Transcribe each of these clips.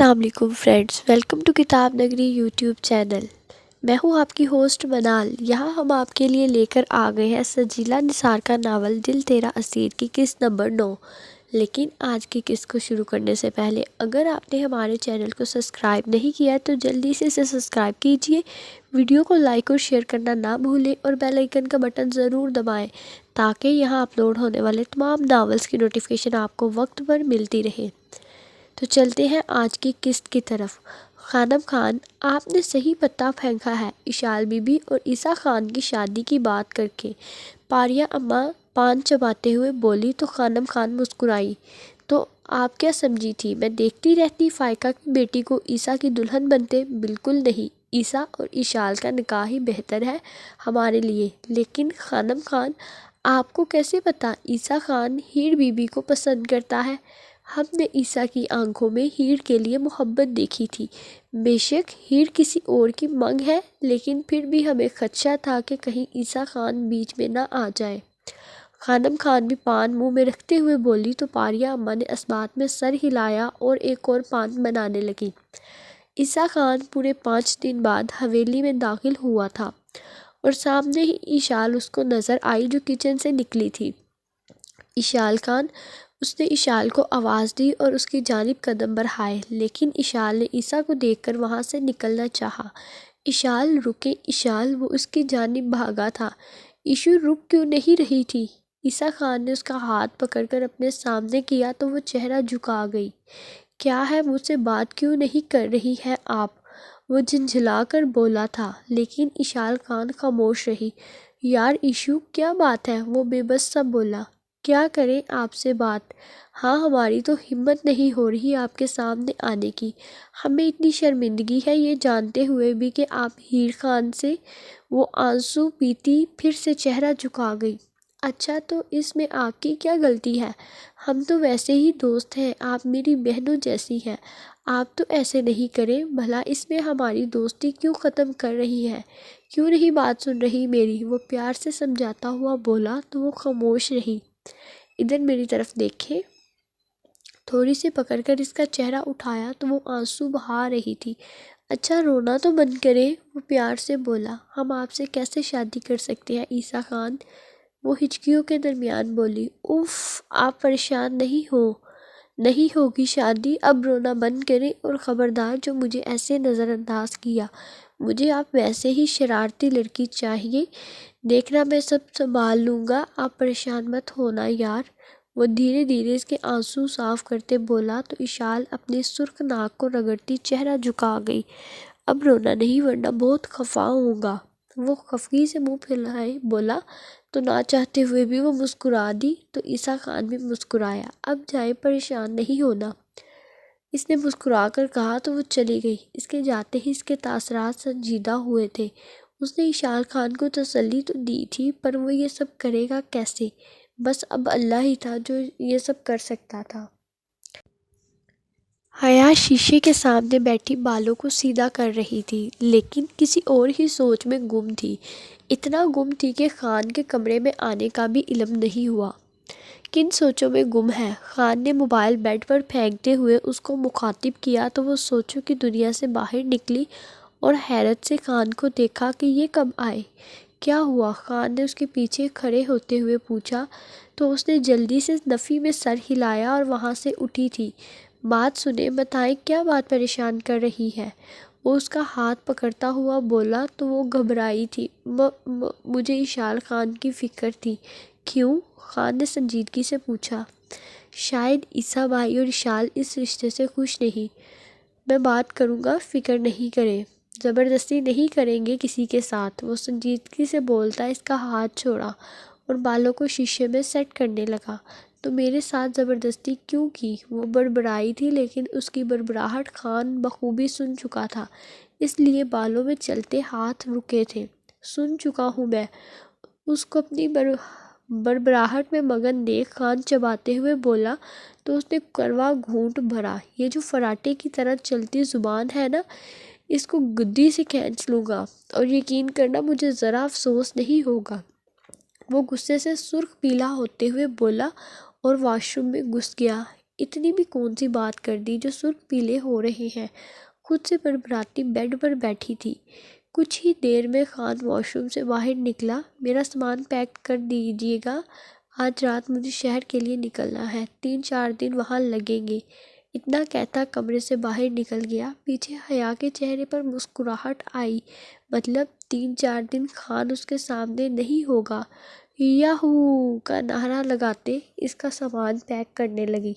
السلام علیکم friends, welcome to کتاب نگری یوٹیوب چینل۔ میں ہوں آپ کی ہوسٹ منال۔ یہاں ہم آپ کے لیے لے کر آ گئے ہیں سجیلا نثار کا ناول دل تیرا اسیر کی قسط نمبر 9۔ لیکن آج کی قسط کو شروع کرنے سے پہلے اگر آپ نے ہمارے چینل کو سبسکرائب نہیں کیا ہے تو جلدی سے اسے سبسکرائب کیجئے، ویڈیو کو لائک اور شیئر کرنا نہ بھولیں اور بیل آئیکن کا بٹن ضرور دبائیں تاکہ یہاں اپلوڈ ہونے والے تمام ناولز کی نوٹیفیکیشن آپ کو وقت پر ملتی رہے۔ تو چلتے ہیں آج کی قسط کی طرف۔ خانم خان، آپ نے صحیح پتہ پھینکا ہے۔ اشال بی بی اور عیسیٰ خان کی شادی کی بات کر کے پاریہ اماں پان چباتے ہوئے بولی تو خانم خان مسکرائی۔ تو آپ کیا سمجھی تھی میں دیکھتی رہتی فائقہ کی بیٹی کو عیسیٰ کی دلہن بنتے؟ بالکل نہیں، عیسیٰ اور اشال کا نکاح ہی بہتر ہے ہمارے لیے۔ لیکن خانم خان، آپ کو کیسے پتہ عیسیٰ خان ہیر بی بی کو پسند کرتا ہے؟ ہم نے عیسیٰ کی آنکھوں میں ہیر کے لیے محبت دیکھی تھی۔ بے شک ہیر کسی اور کی منگ ہے، لیکن پھر بھی ہمیں خدشہ تھا کہ کہیں عیسیٰ خان بیچ میں نہ آ جائے۔ خانم خان بھی پان منہ میں رکھتے ہوئے بولی تو پاریہ اماں نے اس بات میں سر ہلایا اور ایک اور پان بنانے لگی۔ عیسیٰ خان پورے 5 دن بعد حویلی میں داخل ہوا تھا اور سامنے ہی اشال اس کو نظر آئی جو کچن سے نکلی تھی۔ اشال خان، اس نے اشال کو آواز دی اور اس کی جانب قدم بڑھائے، لیکن اشال نے عیسیٰ کو دیکھ کر وہاں سے نکلنا چاہا۔ اشال رکے اشال، وہ اس کی جانب بھاگا تھا۔ ایشو رک کیوں نہیں رہی تھی؟ عیسیٰ خان نے اس کا ہاتھ پکڑ کر اپنے سامنے کیا تو وہ چہرہ جھکا گئی۔ کیا ہے، مجھ سے بات کیوں نہیں کر رہی ہیں آپ؟ وہ جھنجھلا کر بولا تھا، لیکن اشال خان خاموش رہی۔ یار ایشو، کیا بات ہے؟ وہ بے بس سا بولا۔ کیا کریں آپ سے بات؟ ہاں، ہماری تو ہمت نہیں ہو رہی آپ کے سامنے آنے کی۔ ہمیں اتنی شرمندگی ہے یہ جانتے ہوئے بھی کہ آپ ہیر خان سے۔ وہ آنسو پیتی پھر سے چہرہ جھکا گئی۔ اچھا، تو اس میں آپ کی کیا غلطی ہے؟ ہم تو ویسے ہی دوست ہیں، آپ میری بہنوں جیسی ہیں۔ آپ تو ایسے نہیں کریں، بھلا اس میں ہماری دوستی کیوں ختم کر رہی ہیں؟ کیوں نہیں بات سن رہی میری؟ وہ پیار سے سمجھاتا ہوا بولا تو وہ خاموش رہی۔ ادھر میری طرف دیکھیں۔ تھوڑی سی پکڑ کر اس کا چہرہ اٹھایا تو وہ آنسو بہا رہی تھی۔ اچھا، رونا تو بند کریں، وہ پیار سے بولا۔ ہم آپ سے کیسے شادی کر سکتے ہیں عیسیٰ خان؟ وہ ہچکیوں کے درمیان بولی۔ اف، آپ پریشان نہیں ہوگی شادی، اب رونا بند کریں اور خبردار جو مجھے ایسے نظر انداز کیا۔ مجھے آپ ویسے ہی شرارتی لڑکی چاہیے، دیکھنا میں سب سنبھال لوں گا، آپ پریشان مت ہونا یار۔ وہ دھیرے دھیرے اس کے آنسو صاف کرتے بولا تو اشال اپنی سرخ ناک کو رگڑتی چہرہ جھکا گئی۔ اب رونا نہیں ورنہ بہت خفا ہوں گا۔ وہ خفگی سے منہ پھیلائے بولا تو نہ چاہتے ہوئے بھی وہ مسکرا دی تو عیسیٰ خان بھی مسکرایا۔ اب جائیں، پریشان نہیں ہونا، اس نے مسکرا کر کہا تو وہ چلی گئی۔ اس کے جاتے ہی اس کے تاثرات سنجیدہ ہوئے تھے۔ اس نے اشال خان کو تسلی تو دی تھی، پر وہ یہ سب کرے گا کیسے؟ بس اب اللہ ہی تھا جو یہ سب کر سکتا تھا۔ حیا شیشے کے سامنے بیٹھی بالوں کو سیدھا کر رہی تھی، لیکن کسی اور ہی سوچ میں گم تھی۔ اتنا گم تھی کہ خان کے کمرے میں آنے کا بھی علم نہیں ہوا۔ کن سوچوں میں گم ہے؟ خان نے موبائل بیڈ پر پھینکتے ہوئے اس کو مخاطب کیا تو وہ سوچوں کی دنیا سے باہر نکلی اور حیرت سے خان کو دیکھا کہ یہ کب آئے۔ کیا ہوا؟ خان نے اس کے پیچھے کھڑے ہوتے ہوئے پوچھا تو اس نے جلدی سے نفی میں سر ہلایا اور وہاں سے اٹھی تھی۔ بات سنیں، بتائیں کیا بات پریشان کر رہی ہے؟ وہ اس کا ہاتھ پکڑتا ہوا بولا تو وہ گھبرائی تھی۔ مجھے اشال خان کی فکر تھی۔ کیوں؟ خان نے سنجیدگی سے پوچھا۔ شاید عیسیٰ بھائی اور اشال اس رشتے سے خوش نہیں۔ میں بات کروں گا، فکر نہیں کریں، زبردستی نہیں کریں گے کسی کے ساتھ۔ وہ سنجیدگی سے بولتا اس کا ہاتھ چھوڑا اور بالوں کو شیشے میں سیٹ کرنے لگا۔ تو میرے ساتھ زبردستی کیوں کی؟ وہ بڑبڑائی تھی، لیکن اس کی بڑبڑاہٹ خان بخوبی سن چکا تھا، اس لیے بالوں میں چلتے ہاتھ رکے تھے۔ سن چکا ہوں میں، اس کو اپنی بڑبڑاہٹ میں مگن دیکھ خان چباتے ہوئے بولا تو اس نے کڑوا گھونٹ بھرا۔ یہ جو فراٹے کی طرح چلتی زبان ہے نا، اس کو گدی سے کھینچ لوں گا، اور یقین کرنا مجھے ذرا افسوس نہیں ہوگا۔ وہ غصے سے سرخ پیلا ہوتے ہوئے بولا اور واش روم میں گھس گیا۔ اتنی بھی کون سی بات کر دی جو سرخ پیلے ہو رہے ہیں۔ خود سے بڑبڑاتی بیڈ پر بیٹھی تھی۔ کچھ ہی دیر میں خان واش روم سے باہر نکلا۔ میرا سامان پیک کر دیجیے گا، آج رات مجھے شہر کے لیے نکلنا ہے، 3-4 دن وہاں لگیں گے۔ اتنا کہتا کمرے سے باہر نکل گیا۔ پیچھے حیا کے چہرے پر مسکراہٹ آئی۔ مطلب 3-4 دن خان اس کے سامنے نہیں ہوگا۔ یاہو کا نعرہ لگاتے اس کا سامان پیک کرنے لگی۔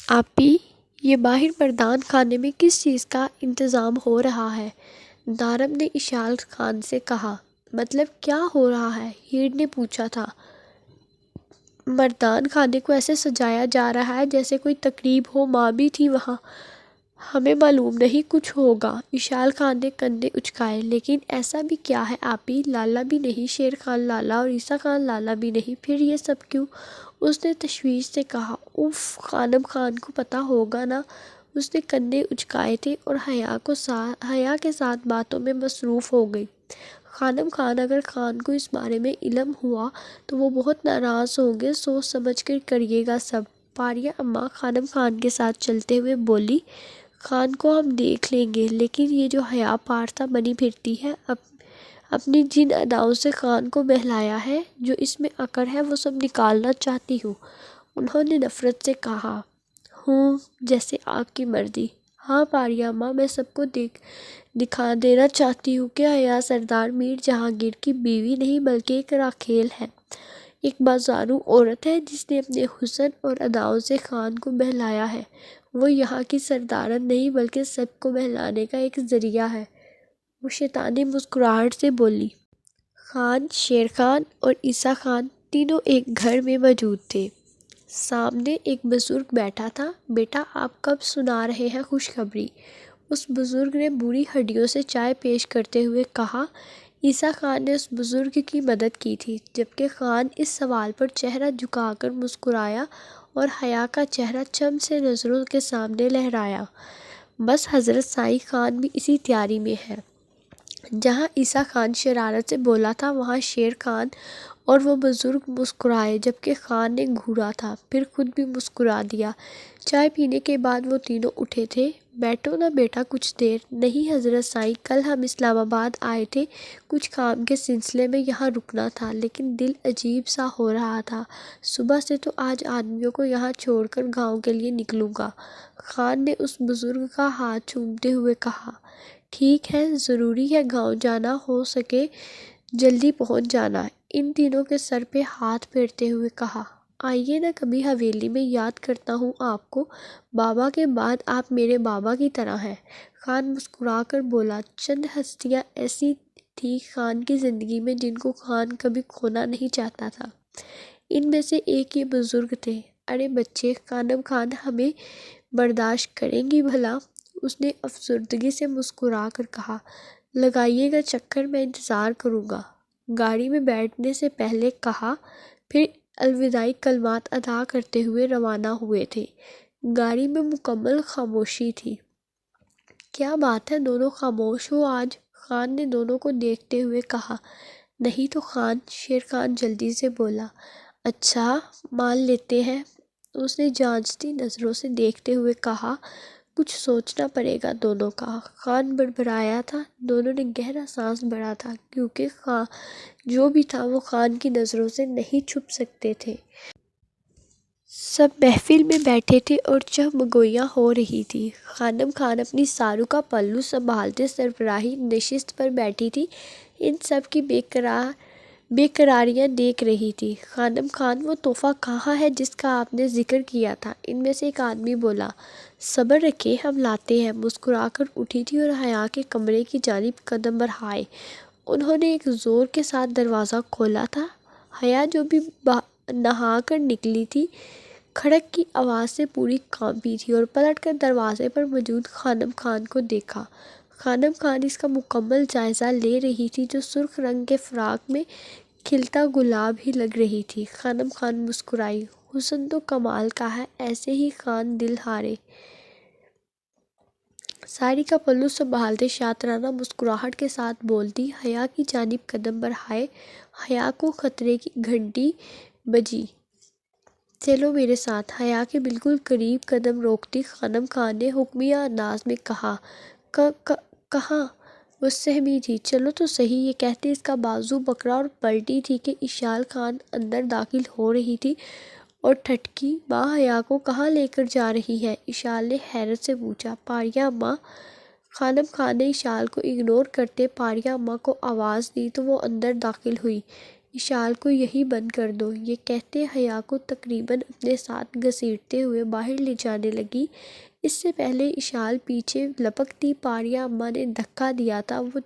آپی، یہ باہر مردان خانے میں کس چیز کا انتظام ہو رہا ہے؟ دارم نے اشال خان سے کہا۔ مطلب کیا ہو رہا ہے؟ ہیر نے پوچھا تھا۔ مردان خانے کو ایسے سجایا جا رہا ہے جیسے کوئی تقریب ہو، ماں بھی تھی وہاں۔ ہمیں معلوم نہیں، کچھ ہوگا۔ اشال خان نے کندھے اچکائے۔ لیکن ایسا بھی کیا ہے آپی؟ لالا بھی نہیں، شیر خان لالا اور عیسیٰ خان لالا بھی نہیں، پھر یہ سب کیوں؟ اس نے تشویش سے کہا۔ اف، خانم خان کو پتہ ہوگا نا۔ اس نے کندھے اچکائے تھے اور حیا کے ساتھ باتوں میں مصروف ہو گئی۔ خانم خان، اگر خان کو اس بارے میں علم ہوا تو وہ بہت ناراض ہوں گے، سوچ سمجھ کر کریے گا سب۔ پاریہ اماں خانم خان کے ساتھ چلتے ہوئے بولی۔ خان کو ہم دیکھ لیں گے، لیکن یہ جو حیا پارسا بنی پھرتی ہے، اپنی جن اداؤں سے خان کو بہلایا ہے، جو اس میں اکڑ ہے، وہ سب نکالنا چاہتی ہوں۔ انہوں نے نفرت سے کہا۔ جیسے آپ کی مرضی۔ ہاں پاریہ اماں، میں سب کو دکھا دینا چاہتی ہوں کہ حیا سردار میر جہانگیر کی بیوی نہیں بلکہ ایک راکھیل ہے، ایک بازارو عورت ہے جس نے اپنے حسن اور اداؤں سے خان کو بہلایا ہے۔ وہ یہاں کی سردارن نہیں بلکہ سب کو بہلانے کا ایک ذریعہ ہے۔ وہ شیطانی مسکراہٹ سے بولی۔ خان، شیر خان اور عیسیٰ خان تینوں ایک گھر میں موجود تھے۔ سامنے ایک بزرگ بیٹھا تھا۔ بیٹا، آپ کب سنا رہے ہیں خوشخبری؟ اس بزرگ نے بوڑھی ہڈیوں سے چائے پیش کرتے ہوئے کہا۔ عیسیٰ خان نے اس بزرگ کی مدد کی تھی، جبکہ خان اس سوال پر چہرہ جھکا کر مسکرایا اور حیا کا چہرہ چم سے نظروں کے سامنے لہرایا۔ بس حضرت سائیں خان بھی اسی تیاری میں ہے۔ جہاں عیسیٰ خان شرارت سے بولا تھا، وہاں شیر خان اور وہ بزرگ مسکرائے، جبکہ خان نے گھورا تھا، پھر خود بھی مسکرا دیا۔ چائے پینے کے بعد وہ تینوں اٹھے تھے۔ بیٹھو نا بیٹا کچھ دیر۔ نہیں حضرت سائیں، کل ہم اسلام آباد آئے تھے، کچھ کام کے سلسلے میں یہاں رکنا تھا، لیکن دل عجیب سا ہو رہا تھا۔ صبح سے تو آج آدمیوں کو یہاں چھوڑ کر گاؤں کے لیے نکلوں گا۔ خان نے اس بزرگ کا ہاتھ چومتے ہوئے کہا۔ ٹھیک ہے، ضروری ہے گاؤں جانا، ہو سکے جلدی پہنچ جانا۔ ان تینوں کے سر پہ ہاتھ پھیرتے ہوئے کہا۔ آئیے نا کبھی حویلی میں، یاد کرتا ہوں آپ کو، بابا کے بعد آپ میرے بابا کی طرح ہیں۔ خان مسکرا کر بولا۔ چند ہستیاں ایسی تھیں خان کی زندگی میں جن کو خان کبھی کھونا نہیں چاہتا تھا۔ ان میں سے ایک یہ بزرگ تھے۔ ارے بچے، خانم خان ہمیں برداشت کریں گی بھلا؟ اس نے افسردگی سے مسکرا کر کہا۔ لگائیے گا چکر، میں انتظار کروں گا، گاڑی میں بیٹھنے سے پہلے کہا۔ پھر الوداعی کلمات ادا کرتے ہوئے روانہ ہوئے تھے۔ گاڑی میں مکمل خاموشی تھی۔ کیا بات ہے، دونوں خاموش ہو آج؟ خان نے دونوں کو دیکھتے ہوئے کہا۔ نہیں تو خان، شیر خان جلدی سے بولا۔ اچھا، مان لیتے ہیں، اس نے جانچتی نظروں سے دیکھتے ہوئے کہا۔ کچھ سوچنا پڑے گا دونوں کا۔ خان بڑبڑایا تھا۔ دونوں نے گہرا سانس بھرا تھا، کیونکہ جو بھی تھا وہ خان کی نظروں سے نہیں چھپ سکتے تھے۔ سب محفل میں بیٹھے تھے اور چہمگوئیاں ہو رہی تھی۔ خانم خان اپنی سارو کا پلو سنبھالتے سربراہی نشست پر بیٹھی تھی، ان سب کی بے قراریاں دیکھ رہی تھی۔ خانم خان، وہ تحفہ کہاں ہے جس کا آپ نے ذکر کیا تھا؟ ان میں سے ایک آدمی بولا۔ صبر رکھیں، ہم لاتے ہیں۔ مسکرا کر اٹھی تھی اور حیا کے کمرے کی جانب قدم بڑھائے۔ انہوں نے ایک زور کے ساتھ دروازہ کھولا تھا۔ حیا جو بھی نہا کر نکلی تھی، کھڑک کی آواز سے پوری کانپی تھی اور پلٹ کر دروازے پر موجود خانم خان کو دیکھا۔ خانم خان اس کا مکمل جائزہ لے رہی تھی، جو سرخ رنگ کے فراق میں کھلتا گلاب ہی لگ رہی تھی۔ خانم خان مسکرائی۔ حسن تو کمال کا ہے، ایسے ہی خان دل ہارے۔ ساری کا پلو سنبھالتے شاطرانہ مسکراہٹ کے ساتھ بولتی، حیا کی جانب قدم بڑھائے۔ حیا کو خطرے کی گھنٹی بجی۔ چلو میرے ساتھ۔ حیا کے بالکل قریب قدم روکتی خانم خان نے حکمیہ انداز میں کہا۔ کہاں؟ وہ سہمی تھی۔ چلو تو صحیح، یہ کہتے اس کا بازو پکڑا اور پلٹی تھی کہ اشال خان اندر داخل ہو رہی تھی اور ٹھٹکی، ماں حیا کو کہاں لے کر جا رہی ہے؟ اشال نے حیرت سے پوچھا۔ پاریہ اماں۔ خانم خان نے اشال کو اگنور کرتے پاریہ اماں کو آواز دی تو وہ اندر داخل ہوئی۔ اشال کو یہی بند کر دو، یہ کہتے حیا کو تقریباً اپنے ساتھ گھسیٹتے ہوئے باہر لے جانے لگی۔ اس سے پہلے اشال پیچھے لپکتی پاریہ اماں نے دھکا دیا تھا، وہ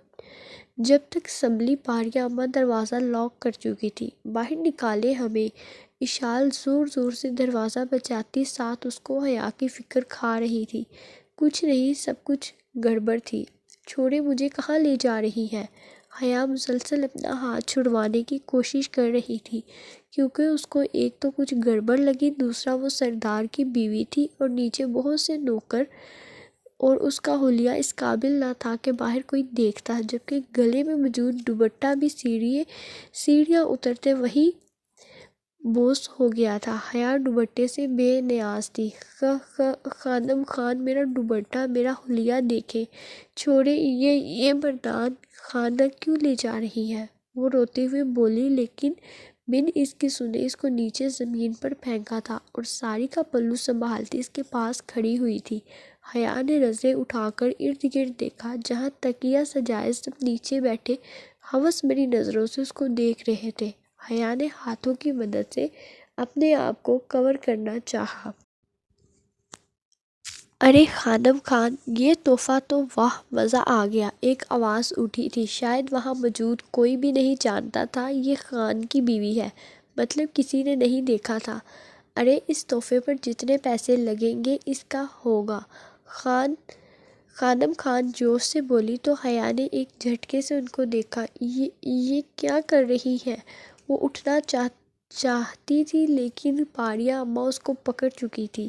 جب تک سنبھلی پاریہ اماں دروازہ لاک کر چکی تھی۔ باہر نکالے ہمیں۔ اشال زور زور سے دروازہ بجاتی، ساتھ اس کو حیا کی فکر کھا رہی تھی۔ کچھ نہیں، سب کچھ گڑبڑ تھی۔ چھوڑے، مجھے کہاں لے جا رہی ہے؟ حیا مسلسل اپنا ہاتھ چھڑوانے کی کوشش کر رہی تھی، کیونکہ اس کو ایک تو کچھ گڑبڑ لگی، دوسرا وہ سردار کی بیوی تھی اور نیچے بہت سے نوکر، اور اس کا حلیہ اس قابل نہ تھا کہ باہر کوئی دیکھتا، جبکہ گلے میں موجود دوپٹہ بھی سیڑھیاں اترتے وہی بوس ہو گیا تھا۔ حیا دوپٹے سے بے نیاز تھی۔ خانم خان، میرا دوپٹہ، میرا حلیہ دیکھیں۔ چھوڑے، یہ مردان خانہ کیوں لے جا رہی ہے؟ وہ روتے ہوئے بولی، لیکن بن اس کی سنے اس کو نیچے زمین پر پھینکا تھا اور ساری کا پلو سنبھالتی اس کے پاس کھڑی ہوئی تھی۔ حیا نے نظریں اٹھا کر ارد گرد دیکھا، جہاں تکیہ سجائے سب نیچے بیٹھے ہوس بھری نظروں سے اس کو دیکھ رہے تھے۔ حیا نے ہاتھوں کی مدد سے اپنے آپ کو کور کرنا چاہا۔ ارے خانم خان، یہ تحفہ تو واہ، مزہ آ گیا، ایک آواز اٹھی تھی۔ شاید وہاں موجود کوئی بھی نہیں جانتا تھا یہ خان کی بیوی ہے، مطلب کسی نے نہیں دیکھا تھا۔ ارے اس تحفے پر جتنے پیسے لگیں گے اس کا ہوگا، خانم خان جوش سے بولی تو حیا نے ایک جھٹکے سے ان کو دیکھا۔ یہ کیا کر رہی ہے؟ وہ اٹھنا چاہتی تھی لیکن پاریہ اماں اس کو پکڑ چکی تھی۔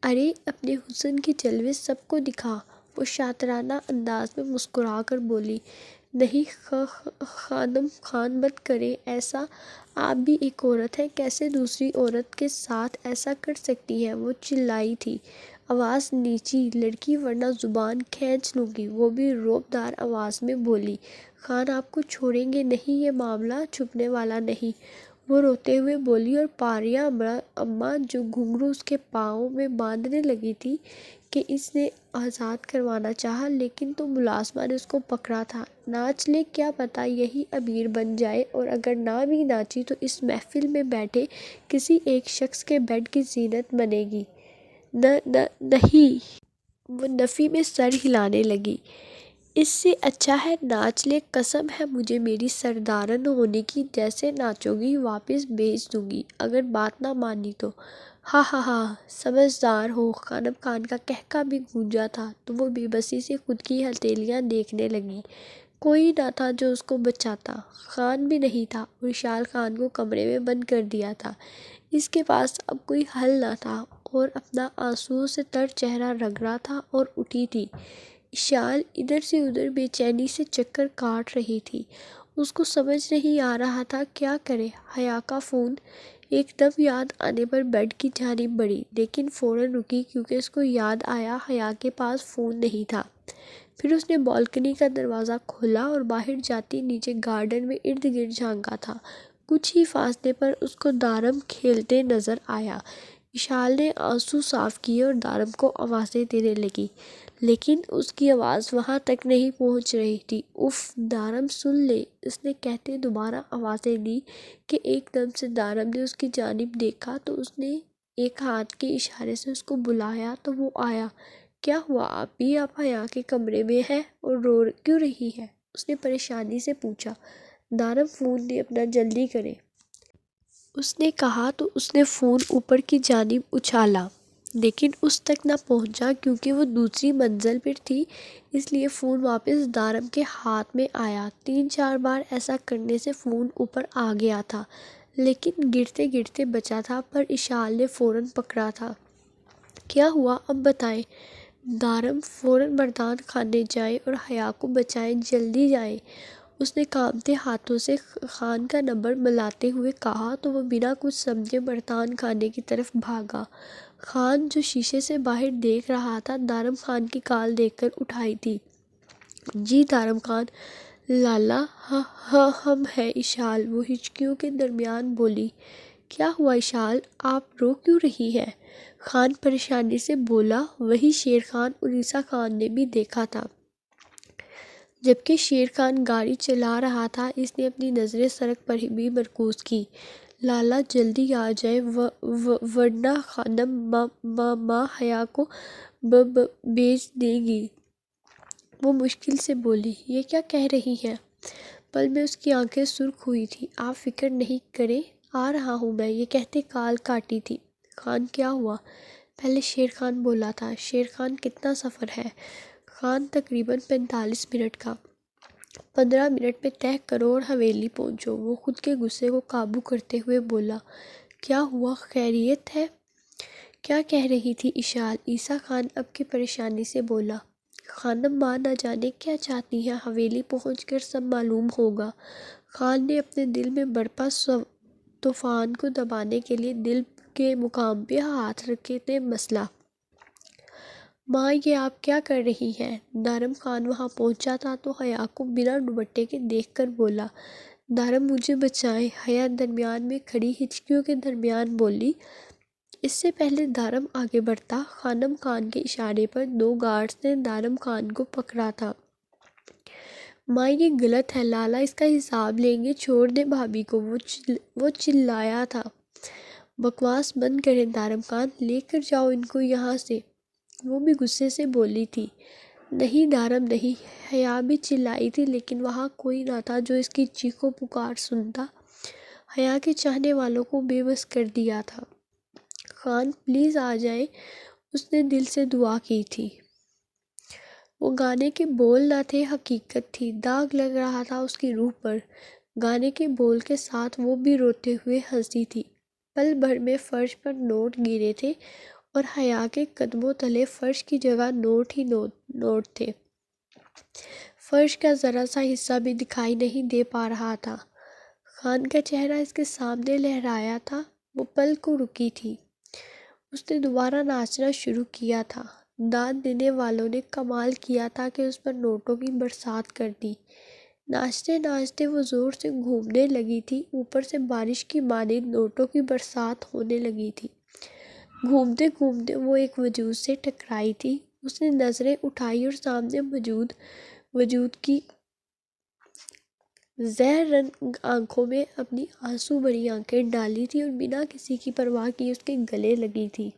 ارے اپنے حسن کی جلوے سب کو دکھا، وہ شاطرانہ انداز میں مسکرا کر بولی۔ نہیں خانم خان، مت کریں ایسا، آپ بھی ایک عورت ہیں، کیسے دوسری عورت کے ساتھ ایسا کر سکتی ہیں؟ وہ چلائی تھی، آواز نیچی، لڑکی ورنہ زبان کھینچ لوں گی۔ وہ بھی رعب دار آواز میں بولی۔ خان آپ کو چھوڑیں گے نہیں، یہ معاملہ چھپنے والا نہیں، وہ روتے ہوئے بولی، اور پاریہ اماں جو گھنگرو اس کے پاؤں میں باندھنے لگی تھی کہ اس نے آزاد کروانا چاہا، لیکن تو ملازمہ نے اس کو پکڑا تھا۔ ناچ لے، کیا پتا یہی امیر بن جائے، اور اگر نہ بھی ناچی تو اس محفل میں بیٹھے کسی ایک شخص کے بیڈ کی زینت بنے گی۔ نہیں، وہ نفی میں سر ہلانے لگی۔ اس سے اچھا ہے ناچ لے، قسم ہے مجھے میری سردارن ہونے کی، جیسے ناچو گی واپس بھیج دوں گی، اگر بات نہ مانی تو۔ ہاں ہاں ہاں، سمجھدار ہو۔ خانم خان کا قہقہ بھی گونجا تھا تو وہ بے بسی سے خود کی ہتھیلیاں دیکھنے لگی۔ کوئی نہ تھا جو اس کو بچاتا، خان بھی نہیں تھا، اور اشال خان کو کمرے میں بند کر دیا تھا۔ اس کے پاس اب کوئی حل نہ تھا، اور اپنا آنسوؤں سے تر چہرہ رگڑا تھا اور اٹھی تھی۔ اشال ادھر سے ادھر بے چینی سے چکر کاٹ رہی تھی، اس کو سمجھ نہیں آ رہا تھا کیا کرے۔ حیا کا فون ایک دم یاد آنے پر بیڈ کی جانب بڑھی، لیکن فوراً رکی کیونکہ اس کو یاد آیا حیا کے پاس فون نہیں تھا۔ پھر اس نے بالکنی کا دروازہ کھولا اور باہر جاتی نیچے گارڈن میں ارد گرد جھانکا تھا۔ کچھ ہی فاصلے پر اس کو دارم کھیلتے نظر آیا۔ اشال نے آنسو صاف کیے اور دارم کو آوازیں دینے لگی، لیکن اس کی آواز وہاں تک نہیں پہنچ رہی تھی۔ اف دارم، سن لے، اس نے کہتے دوبارہ آوازیں دی کہ ایک دم سے دارم نے اس کی جانب دیکھا تو اس نے ایک ہاتھ کے اشارے سے اس کو بلایا تو وہ آیا۔ کیا ہوا آپ حیا کے کمرے میں ہیں اور رو کیوں رہی ہے؟ اس نے پریشانی سے پوچھا۔ دارم فون دے اپنا، جلدی کریں، اس نے کہا تو اس نے فون اوپر کی جانب اچھالا، لیکن اس تک نہ پہنچا کیونکہ وہ دوسری منزل پر تھی، اس لیے فون واپس دارم کے ہاتھ میں آیا۔ 3-4 بار ایسا کرنے سے فون اوپر آ گیا تھا، لیکن گرتے گرتے بچا تھا، پر اشال نے فوراً پکڑا تھا۔ کیا ہوا اب بتائیں۔ دارم، فوراً مردان خانے جائیں اور حیا کو بچائیں، جلدی جائیں۔ اس نے کانپتے ہاتھوں سے خان کا نمبر ملاتے ہوئے کہا تو وہ بنا کچھ سمجھے برتان خانے کی طرف بھاگا۔ خان جو شیشے سے باہر دیکھ رہا تھا دارم خان کی کال دیکھ کر اٹھائی تھی۔ جی دارم خان، لالا ہم ہے اشال، وہ ہچکیوں کے درمیان بولی۔ کیا ہوا اشال، آپ رو کیوں رہی ہیں؟ خان پریشانی سے بولا۔ وہی شیر خان اور عیسیٰ خان نے بھی دیکھا تھا۔ جبکہ شیر خان گاڑی چلا رہا تھا اس نے اپنی نظریں سڑک پر بھی مرکوز کی۔ لالا جلدی آ جائے ورنہ خانم ماں حیا کو بیچ دے گی، وہ مشکل سے بولی۔ یہ کیا کہہ رہی ہیں؟ پل میں اس کی آنکھیں سرخ ہوئی تھی۔ آپ فکر نہیں کریں، آ رہا ہوں میں، یہ کہتے کال کاٹی تھی۔ خان کیا ہوا؟ پہلے شیر خان بولا تھا۔ شیر خان کتنا سفر ہے؟ خان تقریباً 45 منٹ کا۔ 15 منٹ میں طے کرو اور حویلی پہنچو، وہ خود کے غصے کو قابو کرتے ہوئے بولا۔ کیا ہوا، خیریت ہے؟ کیا کہہ رہی تھی اشال؟ عیسیٰ خان اب کی پریشانی سے بولا۔ خانم ماں نہ جانے کیا چاہتی ہیں، حویلی پہنچ کر سب معلوم ہوگا۔ خان نے اپنے دل میں برپا طوفان کو دبانے کے لیے دل کے مقام پہ ہاتھ رکھتے مسئلہ۔ ماں یہ آپ کیا کر رہی ہیں؟ دارم خان وہاں پہنچا تھا تو حیا کو بنا دوپٹے کے دیکھ کر بولا۔ دارم مجھے بچائیں، حیا درمیان میں کھڑی ہچکیوں کے درمیان بولی۔ اس سے پہلے دارم آگے بڑھتا، خانم خان کے اشارے پر 2 گارڈز نے دارم خان کو پکڑا تھا۔ ماں یہ غلط ہے، لالا اس کا حساب لیں گے، چھوڑ دیں بھابھی کو، وہ چلایا تھا۔ بکواس بند کریں دارم خان، لے کر جاؤ ان کو یہاں سے، وہ بھی غصے سے بولی تھی۔ نہیں دارم نہیں، حیا بھی چلائی تھی لیکن وہاں کوئی نہ تھا جو اس کی چیخ و پکار سنتا۔ حیا کے چاہنے والوں کو بے بس کر دیا تھا۔ خان پلیز آ جائیں، اس نے دل سے دعا کی تھی۔ وہ گانے کے بول نہ تھے، حقیقت تھی، داغ لگ رہا تھا اس کی روح پر۔ گانے کے بول کے ساتھ وہ بھی روتے ہوئے ہنسی تھی۔ پل بھر میں فرش پر نوٹ گرے تھے اور حیا کے قدموں تلے فرش کی جگہ نوٹ ہی نوٹ تھے۔ فرش کا ذرا سا حصہ بھی دکھائی نہیں دے پا رہا تھا۔ خان کا چہرہ اس کے سامنے لہرایا تھا۔ وہ پل کو رکی تھی۔ اس نے دوبارہ ناچنا شروع کیا تھا۔ داد دینے والوں نے کمال کیا تھا کہ اس پر نوٹوں کی برسات کر دی۔ ناچتے ناچتے وہ زور سے گھومنے لگی تھی، اوپر سے بارش کی مانند نوٹوں کی برسات ہونے لگی تھی۔ گھومتے گھومتے وہ ایک وجود سے ٹکرائی تھی۔ اس نے نظریں اٹھائی اور سامنے وجود کی زہر رنگ آنکھوں میں اپنی آنسو بھری آنکھیں ڈالی تھی اور بنا کسی کی پرواہ کی اس کے گلے لگی تھی۔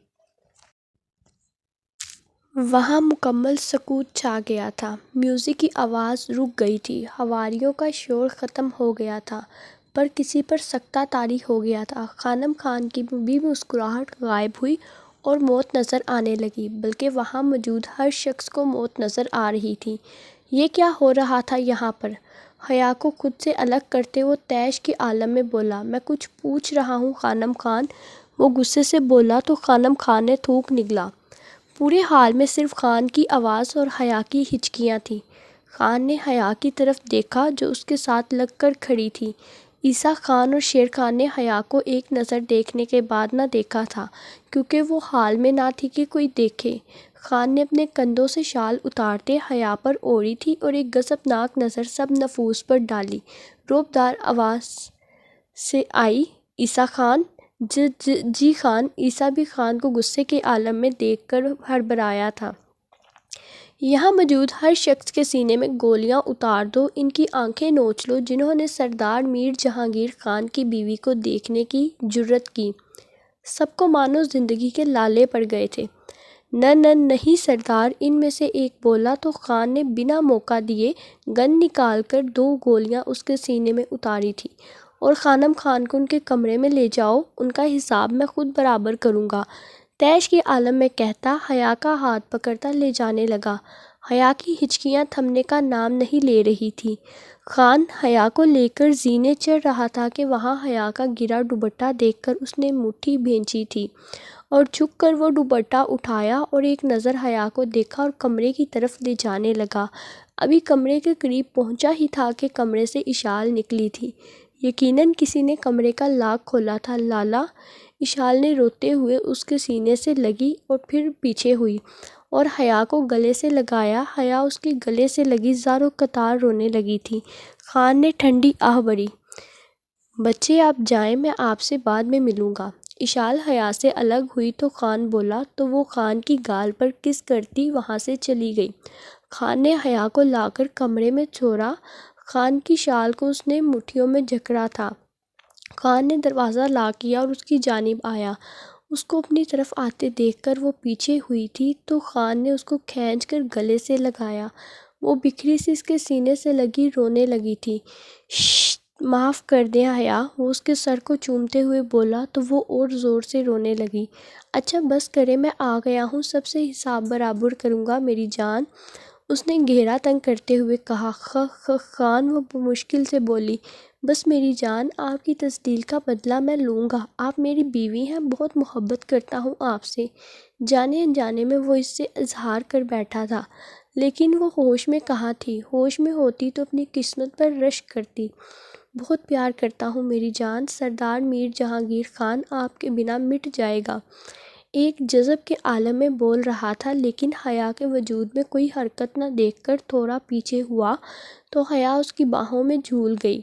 وہاں مکمل سکوت چھا گیا تھا۔ میوزک کی آواز رک گئی تھی، حواریوں کا شور ختم ہو گیا تھا، پر کسی پر سکتہ طاری ہو گیا تھا۔ خانم خان کی بھی مسکراہٹ غائب ہوئی اور موت نظر آنے لگی، بلکہ وہاں موجود ہر شخص کو موت نظر آ رہی تھی۔ یہ کیا ہو رہا تھا یہاں پر؟ حیا کو خود سے الگ کرتے وہ طیش کے عالم میں بولا۔ میں کچھ پوچھ رہا ہوں خانم خان، وہ غصے سے بولا تو خانم خان نے تھوک نگلا۔ پورے حال میں صرف خان کی آواز اور حیا کی ہچکیاں تھیں۔ خان نے حیا کی طرف دیکھا جو اس کے ساتھ لگ کر کھڑی تھی۔ عیسیٰ خان اور شیر خان نے حیا کو ایک نظر دیکھنے کے بعد نہ دیکھا تھا، کیونکہ وہ حال میں نہ تھی کہ کوئی دیکھے۔ خان نے اپنے کندھوں سے شال اتارتے حیا پر اوڑھی تھی اور ایک غضبناک نظر سب نفوس پر ڈالی۔ رعبدار آواز سے آئی، عیسیٰ خان؟ جی خان۔ عیسیٰ بھی خان کو غصے کے عالم میں دیکھ کر ہڑبڑایا تھا۔ یہاں موجود ہر شخص کے سینے میں گولیاں اتار دو، ان کی آنکھیں نوچ لو جنہوں نے سردار میر جہانگیر خان کی بیوی کو دیکھنے کی جرأت کی۔ سب کو مانو زندگی کے لالے پڑ گئے تھے۔ نہیں سردار، ان میں سے ایک بولا تو خان نے بنا موقع دیے گن نکال کر 2 گولیاں اس کے سینے میں اتاری تھی۔ اور خانم خان کو ان کے کمرے میں لے جاؤ، ان کا حساب میں خود برابر کروں گا، طیش کے عالم میں کہتا، حیا کا ہاتھ پکڑتا لے جانے لگا۔ حیا کی ہچکیاں تھمنے کا نام نہیں لے رہی تھی۔ خان حیا کو لے کر زینے چڑھ رہا تھا کہ وہاں حیا کا گرا دوپٹہ دیکھ کر اس نے مٹھی بھینچی تھی اور جھک کر وہ دوپٹہ اٹھایا اور ایک نظر حیا کو دیکھا اور کمرے کی طرف لے جانے لگا۔ ابھی کمرے کے قریب پہنچا ہی تھا کہ کمرے سے اشال نکلی تھی۔ یقیناً کسی نے کمرے کا لاک کھولا تھا۔ لالا، اشال نے روتے ہوئے اس کے سینے سے لگی اور پھر پیچھے ہوئی اور حیا کو گلے سے لگایا۔ حیا اس کے گلے سے لگی زار و قطار رونے لگی تھی۔ خان نے ٹھنڈی آہ بھری۔ بچے آپ جائیں، میں آپ سے بعد میں ملوں گا۔ اشال حیا سے الگ ہوئی تو خان بولا تو وہ خان کی گال پر کس کرتی وہاں سے چلی گئی۔ خان نے حیا کو لا کر کمرے میں چھوڑا۔ خان کی شال کو اس نے مٹھیوں میں جکڑا تھا۔ خان نے دروازہ لاک کیا اور اس کی جانب آیا۔ اس کو اپنی طرف آتے دیکھ کر وہ پیچھے ہوئی تھی تو خان نے اس کو کھینچ کر گلے سے لگایا۔ وہ بکھری سی اس کے سینے سے لگی رونے لگی تھی۔ ششش، معاف کر دیں حیا، وہ اس کے سر کو چومتے ہوئے بولا تو وہ اور زور سے رونے لگی۔ اچھا بس کریں، میں آ گیا ہوں، سب سے حساب برابر کروں گا میری جان، اس نے گھیرا تنگ کرتے ہوئے کہا۔ خان، وہ مشکل سے بولی۔ بس میری جان، آپ کی تجدید کا بدلہ میں لوں گا، آپ میری بیوی ہیں، بہت محبت کرتا ہوں آپ سے۔ جانے انجانے میں وہ اس سے اظہار کر بیٹھا تھا، لیکن وہ ہوش میں کہاں تھی؟ ہوش میں ہوتی تو اپنی قسمت پر رشک کرتی۔ بہت پیار کرتا ہوں میری جان، سردار میر جہانگیر خان آپ کے بنا مٹ جائے گا۔ ایک جذب کے عالم میں بول رہا تھا، لیکن حیا کے وجود میں کوئی حرکت نہ دیکھ کر تھوڑا پیچھے ہوا تو حیا اس کی باہوں میں جھول گئی۔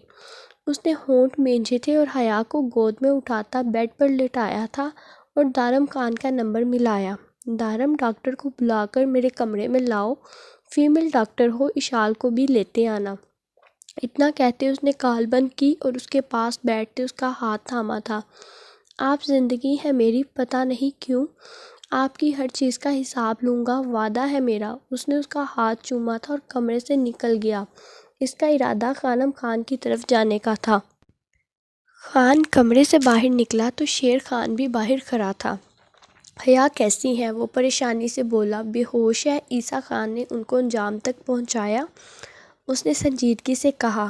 اس نے ہونٹ مینجے تھے اور حیا کو گود میں اٹھاتا بیڈ پر لٹایا تھا اور دارم خان کا نمبر ملایا۔ دارم، ڈاکٹر کو بلا کر میرے کمرے میں لاؤ، فیمیل ڈاکٹر ہو، اشال کو بھی لیتے آنا۔ اتنا کہتے اس نے کال بند کی اور اس کے پاس بیٹھتے اس کا ہاتھ تھاما تھا۔ آپ زندگی ہے میری، پتہ نہیں کیوں آپ کی ہر چیز کا حساب لوں گا، وعدہ ہے میرا۔ اس نے اس کا ہاتھ چوما تھا اور کمرے سے نکل گیا۔ اس کا ارادہ خانم خان کی طرف جانے کا تھا۔ خان کمرے سے باہر نکلا تو شیر خان بھی باہر کھڑا تھا۔ حیا کیسی ہے؟ وہ پریشانی سے بولا۔ بے ہوش ہے، عیسیٰ خان نے ان کو انجام تک پہنچایا؟ اس نے سنجیدگی سے کہا۔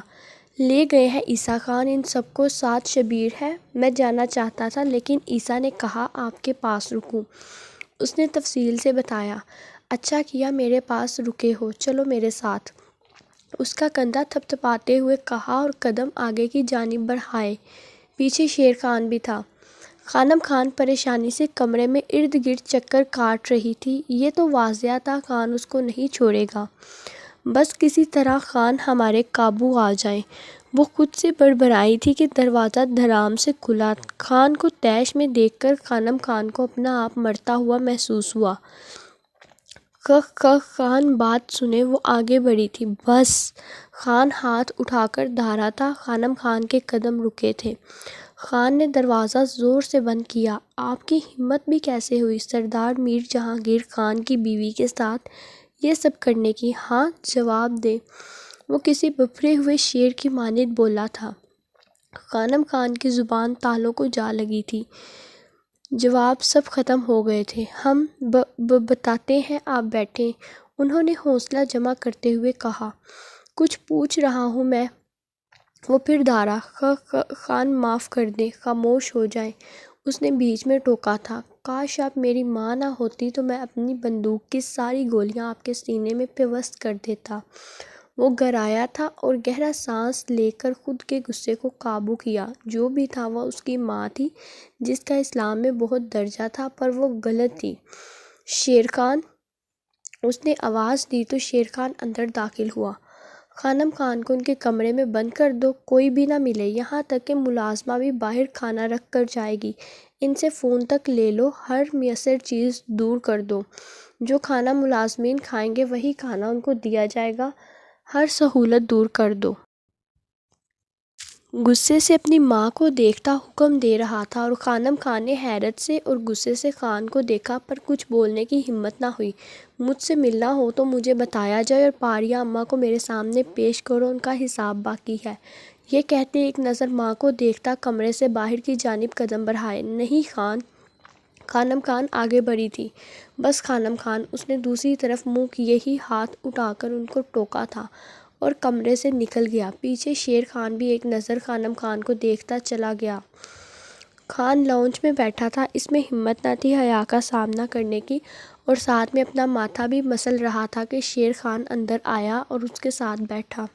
لے گئے ہیں عیسیٰ خان، ان سب کو ساتھ شبیر ہے۔ میں جانا چاہتا تھا لیکن عیسیٰ نے کہا آپ کے پاس رکوں۔ اس نے تفصیل سے بتایا۔ اچھا کیا میرے پاس رکے ہو، چلو میرے ساتھ، اس کا کندھا تھپتھپاتے ہوئے کہا اور قدم آگے کی جانب بڑھائے۔ پیچھے شیر خان بھی تھا۔ خانم خان پریشانی سے کمرے میں ارد گرد چکر کاٹ رہی تھی۔ یہ تو واضح تھا خان اس کو نہیں چھوڑے گا، بس کسی طرح خان ہمارے قابو آ جائیں۔ وہ خود سے بڑبڑائی تھی کہ دروازہ دھڑام سے کھلا۔ خان کو طیش میں دیکھ کر خانم خان کو اپنا آپ مرتا ہوا محسوس ہوا۔ خان بات سنے، وہ آگے بڑھی تھی۔ بس! خان ہاتھ اٹھا کر دھارا تھا۔ خانم خان کے قدم رکے تھے۔ خان نے دروازہ زور سے بند کیا۔ آپ کی ہمت بھی کیسے ہوئی سردار میر جہانگیر خان کی بیوی کے ساتھ یہ سب کرنے کی؟ ہاں، جواب دیں، وہ کسی بپھرے ہوئے شیر کی مانند بولا تھا۔ خانم خان کی زبان تالوں کو جا لگی تھی۔ جواب سب ختم ہو گئے تھے۔ ہم بتاتے ہیں، آپ بیٹھیں، انہوں نے حوصلہ جمع کرتے ہوئے کہا۔ کچھ پوچھ رہا ہوں میں، وہ پھر دھارا۔ خان معاف کر دیں، خاموش ہو جائیں، اس نے بیچ میں ٹوکا تھا۔ کاش آپ میری ماں نہ ہوتی تو میں اپنی بندوق کی ساری گولیاں آپ کے سینے میں پیوست کر دیتا۔ وہ گھرایا تھا اور گہرا سانس لے کر خود کے غصے کو قابو کیا۔ جو بھی تھا وہ اس کی ماں تھی جس کا اسلام میں بہت درجہ تھا، پر وہ غلط تھی۔ شیر خان، اس نے آواز دی تو شیر خان اندر داخل ہوا۔ خانم خان کو ان کے کمرے میں بند کر دو، کوئی بھی نہ ملے، یہاں تک کہ ملازمہ بھی باہر کھانا رکھ کر جائے گی۔ ان سے فون تک لے لو، ہر میسر چیز دور کر دو، جو کھانا ملازمین کھائیں گے وہی کھانا ان کو دیا جائے گا، ہر سہولت دور کر دو۔ غصے سے اپنی ماں کو دیکھتا حکم دے رہا تھا اور خانم خان نے حیرت سے اور غصے سے خان کو دیکھا پر کچھ بولنے کی ہمت نہ ہوئی۔ مجھ سے ملنا ہو تو مجھے بتایا جائے اور پاریہ اماں کو میرے سامنے پیش کرو، ان کا حساب باقی ہے۔ یہ کہتے ایک نظر ماں کو دیکھتا کمرے سے باہر کی جانب قدم بڑھائے۔ نہیں خان، خانم خان آگے بڑھی تھی۔ بس خانم خان، اس نے دوسری طرف منہ کیے ہی ہاتھ اٹھا کر ان کو ٹوکا تھا اور کمرے سے نکل گیا۔ پیچھے شیر خان بھی ایک نظر خانم خان کو دیکھتا چلا گیا۔ خان لاؤنج میں بیٹھا تھا۔ اس میں ہمت نہ تھی حیا کا سامنا کرنے کی، اور ساتھ میں اپنا ماتھا بھی مسل رہا تھا کہ شیر خان اندر آیا اور اس کے ساتھ بیٹھا۔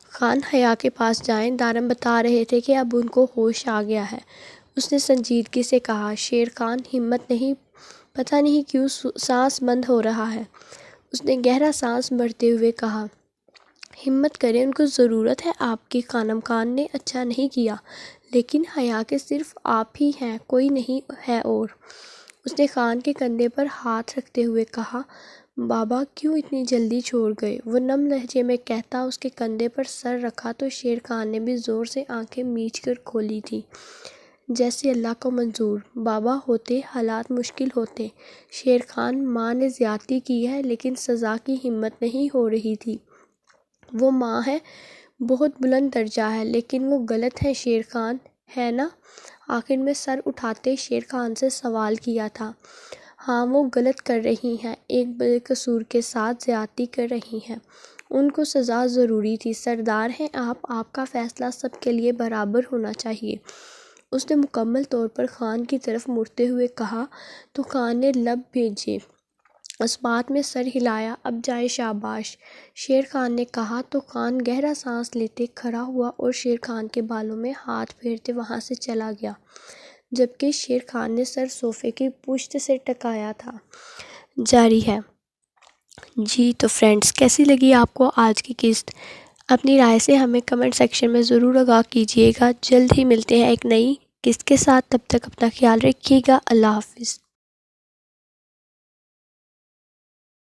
خان حیا کے پاس جائیں دارم بتا رہے تھے کہ اب ان کو ہوش آ گیا ہے۔ اس نے سنجیدگی سے کہا، شیر خان، ہمت نہیں، پتہ نہیں کیوں سانس بند ہو رہا ہے۔ اس نے گہرا سانس بھرتے ہوئے کہا، ہمت کریں، ان کو ضرورت ہے آپ کی۔ خانم خان نے اچھا نہیں کیا، لیکن حیا کے صرف آپ ہی ہیں، کوئی نہیں ہے اور۔ اس نے خان کے کندھے پر ہاتھ رکھتے ہوئے کہا، بابا کیوں اتنی جلدی چھوڑ گئے؟ وہ نم لہجے میں کہتا اس کے کندھے پر سر رکھا تو شیر خان نے بھی زور سے آنکھیں میچ کر کھولی تھی، جیسے اللہ کو منظور۔ بابا ہوتے حالات مشکل ہوتے۔ شیر خان، ماں نے زیادتی کی ہے لیکن سزا کی ہمت نہیں ہو رہی تھی۔ وہ ماں ہے، بہت بلند درجہ ہے، لیکن وہ غلط ہے شیر خان، ہے نا؟ آخر میں سر اٹھاتے شیر خان سے سوال کیا تھا۔ ہاں، وہ غلط کر رہی ہیں، ایک بے قصور کے ساتھ زیادتی کر رہی ہیں، ان کو سزا ضروری تھی۔ سردار ہیں آپ کا فیصلہ سب کے لیے برابر ہونا چاہیے۔ اس نے مکمل طور پر خان کی طرف مڑتے ہوئے کہا تو خان نے لب بھیجے، اس بات میں سر ہلایا۔ اب جائیں، شاباش، شیر خان نے کہا تو خان گہرا سانس لیتے کھڑا ہوا اور شیر خان کے بالوں میں ہاتھ پھیرتے وہاں سے چلا گیا، جبکہ شیر خان نے سر صوفے کی پشت سے ٹکایا تھا۔ جاری ہے۔ جی تو فرینڈز، کیسی لگی آپ کو آج کی قسط؟ اپنی رائے سے ہمیں کمنٹ سیکشن میں ضرور آگاہ کیجیے گا۔ جلد ہی ملتے ہیں ایک نئی قسط کے ساتھ، تب تک اپنا خیال رکھیے گا۔ اللہ حافظ۔